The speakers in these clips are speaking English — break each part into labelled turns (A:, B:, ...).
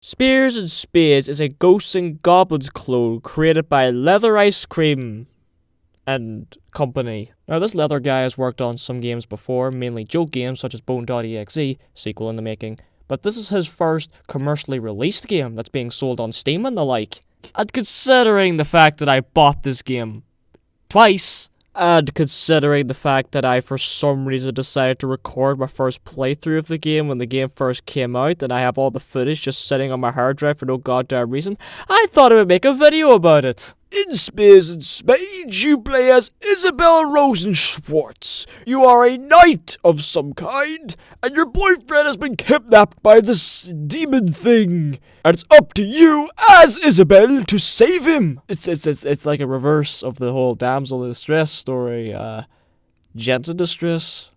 A: Spears and Spades is a Ghosts and Goblins clone created by Leather Ice Cream and Company. Now, this Leather guy has worked on some games before, mainly joke games such as Bone.exe, sequel in the making, but this is his first commercially released game that's being sold on Steam and the like. And considering the fact that I bought this game twice, and considering the fact that I for some reason decided to record my first playthrough of the game when the game first came out, and I have all the footage just sitting on my hard drive for no goddamn reason, I thought I would make a video about it. In N Spades, you play as Isabel Rosenschwartz. You are a knight of some kind, and your boyfriend has been kidnapped by this demon thing. And it's up to you, as Isabel, to save him. It's like a reverse of the whole damsel in distress story. Gent in distress?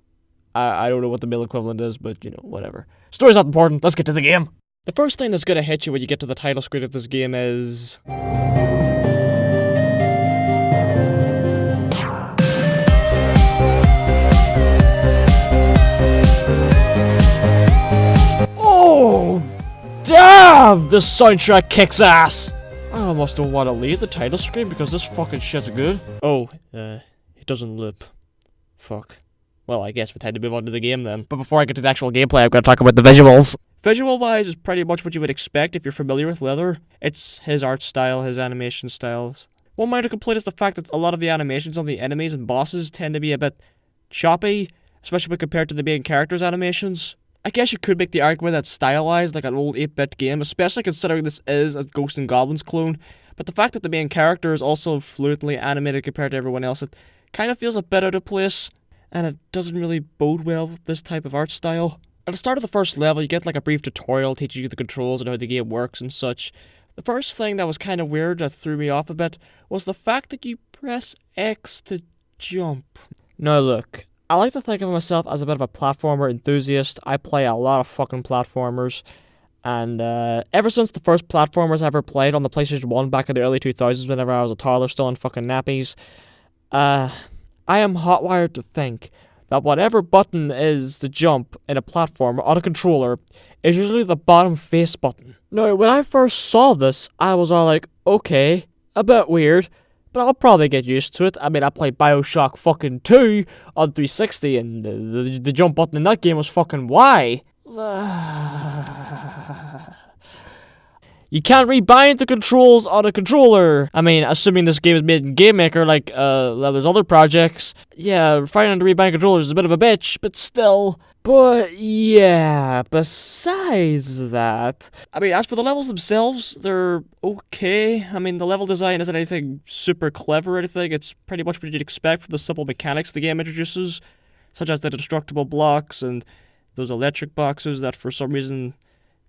A: I don't know what the male equivalent is, but, you know, whatever. Story's not important, let's get to the game. The first thing that's gonna hit you when you get to the title screen of this game is... Oh, damn! This soundtrack kicks ass! I almost don't want to leave the title screen because this fucking shit's good. Oh, it doesn't loop. Fuck. Well, I guess we time to move on to the game then. But before I get to the actual gameplay, I'm gonna talk about the visuals. Visual-wise is pretty much what you would expect if you're familiar with Leather. It's his art style, his animation styles. One minor complaint is the fact that a lot of the animations on the enemies and bosses tend to be a bit choppy, especially when compared to the main character's animations. I guess you could make the argument that it's stylized like an old 8-bit game, especially considering this is a Ghosts and Goblins clone, but the fact that the main character is also fluently animated compared to everyone else, it kind of feels a bit out of place, and it doesn't really bode well with this type of art style. At the start of the first level, you get like a brief tutorial teaching you the controls and how the game works and such. The first thing that was kind of weird that threw me off a bit was the fact that you press X to jump. Now look, I like to think of myself as a bit of a platformer enthusiast. I play a lot of fucking platformers, and ever since the first platformers I ever played on the PlayStation 1 back in the early 2000s whenever I was a toddler still in fucking nappies, I am hotwired to think that whatever button is to jump in a platformer on a controller is usually the bottom face button. Now, when I first saw this, I was all like, okay, a bit weird, but I'll probably get used to it. I mean, I played Bioshock fucking 2 on 360, and the jump button in that game was fucking Y. You can't rebind the controls on a controller. I mean, assuming this game is made in Game Maker like Leather's other projects. Yeah, finding to rebind controllers is a bit of a bitch, but still. But yeah, besides that, I mean, as for the levels themselves, they're okay. I mean, the level design isn't anything super clever or anything. It's pretty much what you'd expect from the simple mechanics the game introduces, such as the destructible blocks and those electric boxes that for some reason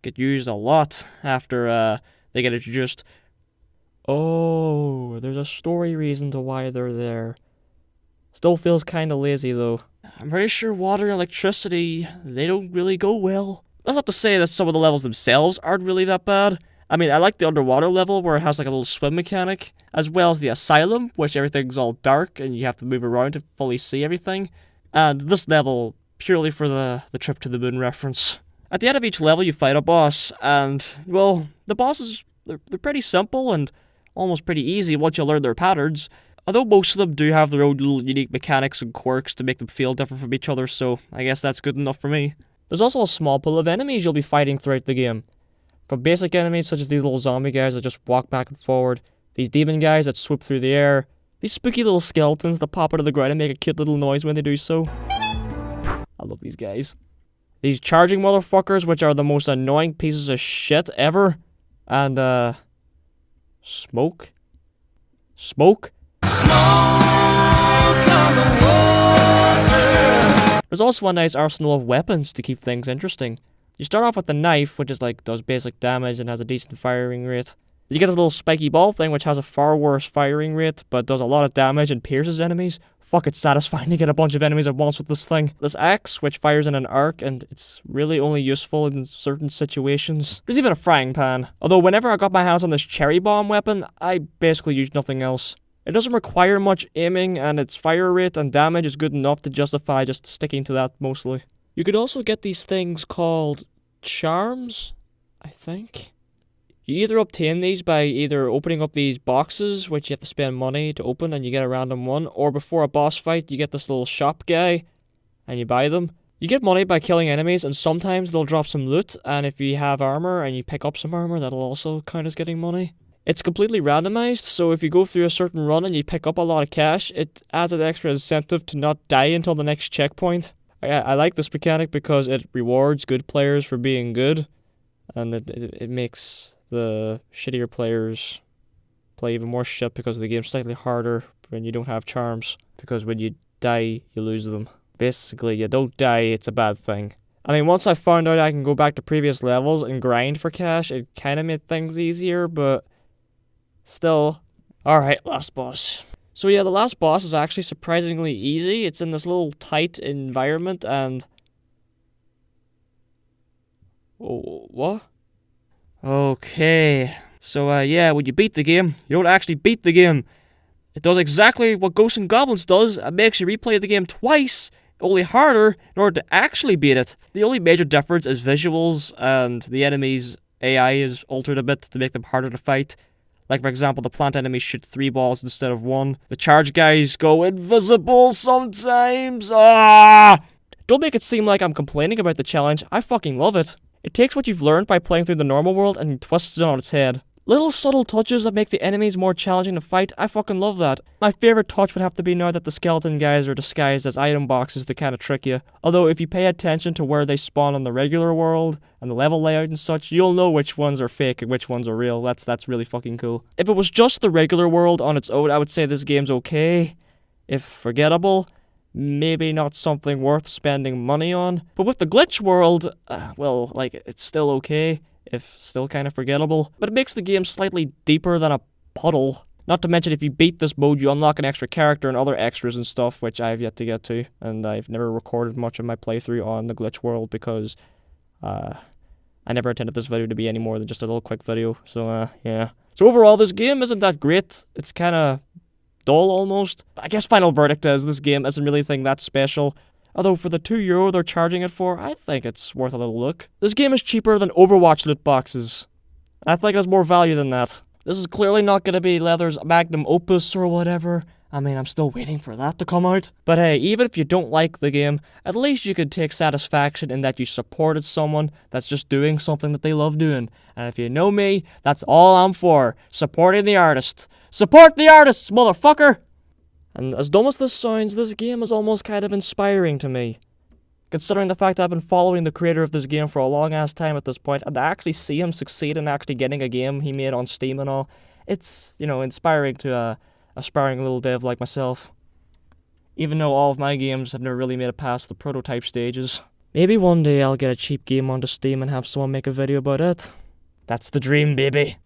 A: get used a lot after they get introduced. Oh, there's a story reason to why they're there. Still feels kinda lazy though. I'm pretty sure water and electricity, they don't really go well. That's not to say that some of the levels themselves aren't really that bad. I mean, I like the underwater level where it has like a little swim mechanic, as well as the asylum, which everything's all dark and you have to move around to fully see everything. And this level, purely for the trip to the moon reference. At the end of each level, you fight a boss, and, well, the bosses, they're pretty simple and almost pretty easy once you learn their patterns, although most of them do have their own little unique mechanics and quirks to make them feel different from each other, so I guess that's good enough for me. There's also a small pool of enemies you'll be fighting throughout the game. From basic enemies such as these little zombie guys that just walk back and forward, these demon guys that swoop through the air, these spooky little skeletons that pop out of the ground and make a cute little noise when they do so. I love these guys. These charging motherfuckers, which are the most annoying pieces of shit ever. And, smoke? Smoke? There's also a nice arsenal of weapons to keep things interesting. You start off with the knife, which is like, does basic damage and has a decent firing rate. You get this little spiky ball thing, which has a far worse firing rate, but does a lot of damage and pierces enemies. Fuck, it's satisfying to get a bunch of enemies at once with this thing. This axe, which fires in an arc, and it's really only useful in certain situations. There's even a frying pan. Although whenever I got my hands on this cherry bomb weapon, I basically used nothing else. It doesn't require much aiming, and its fire rate and damage is good enough to justify just sticking to that mostly. You could also get these things called charms, I think. You either obtain these by either opening up these boxes, which you have to spend money to open and you get a random one, or before a boss fight you get this little shop guy and you buy them. You get money by killing enemies, and sometimes they'll drop some loot, and if you have armor and you pick up some armor, that'll also count as getting money. It's completely randomized, so if you go through a certain run and you pick up a lot of cash, it adds an extra incentive to not die until the next checkpoint. I like this mechanic because it rewards good players for being good, and it makes the shittier players play even more shit because the game's slightly harder when you don't have charms, because when you die, you lose them. Basically, you don't die, it's a bad thing. I mean, once I found out I can go back to previous levels and grind for cash, it kind of made things easier, but still. Alright, last boss. So yeah, the last boss is actually surprisingly easy. It's in this little tight environment and... Oh, what? Okay. So yeah, when you beat the game, you don't actually beat the game. It does exactly what Ghosts and Goblins does. It makes you replay the game twice, only harder, in order to actually beat it. The only major difference is visuals, and the enemies' AI is altered a bit to make them harder to fight. Like, for example, the plant enemies shoot 3 balls instead of 1. The charge guys go invisible sometimes. Ah! Don't make it seem like I'm complaining about the challenge. I fucking love it. It takes what you've learned by playing through the normal world and twists it on its head. Little subtle touches that make the enemies more challenging to fight, I fucking love that. My favorite touch would have to be now that the skeleton guys are disguised as item boxes to kind of trick you. Although if you pay attention to where they spawn on the regular world, and the level layout and such, you'll know which ones are fake and which ones are real. That's really fucking cool. If it was just the regular world on its own, I would say this game's okay. If forgettable, maybe not something worth spending money on. But with the glitch world, well, like, it's still okay. If still kind of forgettable, but it makes the game slightly deeper than a puddle. Not to mention, if you beat this mode, you unlock an extra character and other extras and stuff, which I have yet to get to, and I've never recorded much of my playthrough on the glitch world because I never intended this video to be any more than just a little quick video, so yeah. So overall, this game isn't that great. It's kind of dull almost. I guess final verdict is this game isn't really anything that special. Although for the €2 they're charging it for, I think it's worth a little look. This game is cheaper than Overwatch loot boxes. I think it has more value than that. This is clearly not going to be Leather's magnum opus or whatever. I mean, I'm still waiting for that to come out. But hey, even if you don't like the game, at least you can take satisfaction in that you supported someone that's just doing something that they love doing. And if you know me, that's all I'm for. Supporting the artist. Support the artists, motherfucker! And as dumb as this sounds, this game is almost kind of inspiring to me. Considering the fact that I've been following the creator of this game for a long ass time at this point, and to actually see him succeed in actually getting a game he made on Steam and all, it's, you know, inspiring to a aspiring little dev like myself. Even though all of my games have never really made it past the prototype stages. Maybe one day I'll get a cheap game onto Steam and have someone make a video about it. That's the dream, baby.